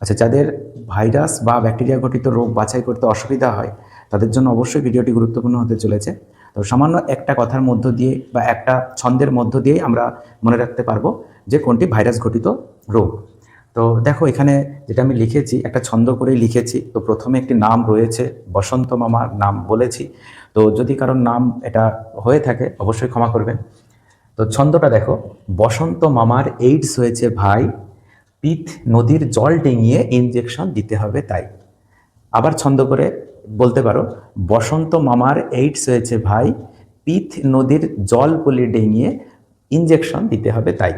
আচ্ছা, যাদের ভাইরাস বা ব্যাকটেরিয়া ঘটিত রোগ বাছাই করতে অসুবিধা হয় তাদের জন্য অবশ্যই ভিডিওটি গুরুত্বপূর্ণ হতে চলেছে। তো সামান্য একটা কথার মধ্য দিয়ে বা একটা ছন্দের মধ্য দিয়েই আমরা মনে রাখতে পারবো যে কোনটি ভাইরাস ঘটিত রোগ। তো দেখো, এখানে যেটা আমি লিখেছি একটা ছন্দ করেই লিখেছি। তো প্রথমে একটি নাম রয়েছে, বসন্ত মামার নাম বলেছি। তো যদি কারোর নাম এটা হয়ে থাকে অবশ্যই ক্ষমা করবেন। তো ছন্দটা দেখো, বসন্ত মামার এইডস হয়েছে ভাই, পিঠ নদীর জল ডিঙিয়ে ইনজেকশন দিতে হবে তাই। আবার ছন্দ করে বলতে পারো, বসন্ত মামার এইডস হয়েছে ভাই, পিঠ নদীর জল পলি ডিঙিয়ে ইনজেকশন দিতে হবে তাই।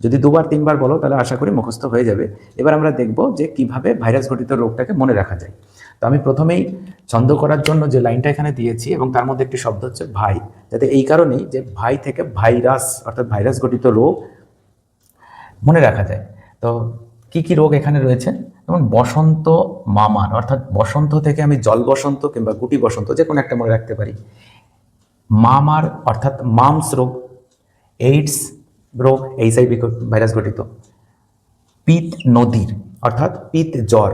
যদি দুবার তিনবার বলো তাহলে আশা করি মুখস্থ হয়ে যাবে। এবার আমরা দেখব যে কিভাবে ভাইরাস ঘটিত রোগটাকে মনে রাখা যায়। তো আমি প্রথমেই ছন্দ করার জন্য যে লাইনটা এখানে দিয়েছি এবং তার মধ্যে একটি শব্দ হচ্ছে ভাই, যাতে এই কারণেই যে ভাই থেকে ভাইরাস অর্থাৎ ভাইরাস ঘটিত রোগ মনে রাখা যায়। তো কি কি রোগ এখানে রয়েছে, যেমন বসন্ত মামার অর্থাৎ বসন্ত থেকে আমি জল বসন্ত কিংবা গুটি বসন্ত যে কোনো একটা মনে রাখতে পারি। মামার অর্থাৎ মামস রোগ, এইডস রোগ এইচআইভি ভাইরাস ঘটিত। পিত নদীর অর্থাৎ পিত জ্বর,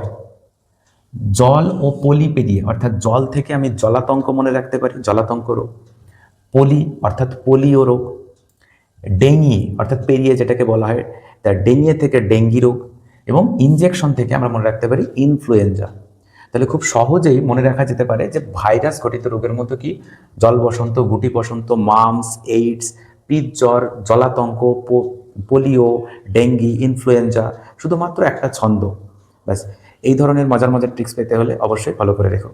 জল ও পলি পেরিয়ে অর্থাৎ জল থেকে আমি জলাতঙ্ক মনে রাখতে পারি, জলাতঙ্ক রোগ। পলি অর্থাৎ পোলিও রোগ। ডেঙ্গি অর্থাৎ পেরিয়ে যেটাকে বলা হয়, তার ডেঙ্গিয়ে থেকে ডেঙ্গি রোগ। এবং ইনজেকশন থেকে আমরা মনে রাখতে পারি ইনফ্লুয়েঞ্জা। তাহলে খুব সহজেই মনে রাখা যেতে পারে যে ভাইরাস ঘটিত রোগের মতো কি জল বসন্ত, গুটি বসন্ত, মামস, এইডস, পিত জ্বর, জলাতঙ্ক, পোলিও, ডেঙ্গি, ইনফ্লুয়েঞ্জা, শুধুমাত্র একটা ছন্দ। ব্যাস, এই ধরনের মজার মজার ট্রিক্স পেতে হলে অবশ্যই ফলো করে রেখো।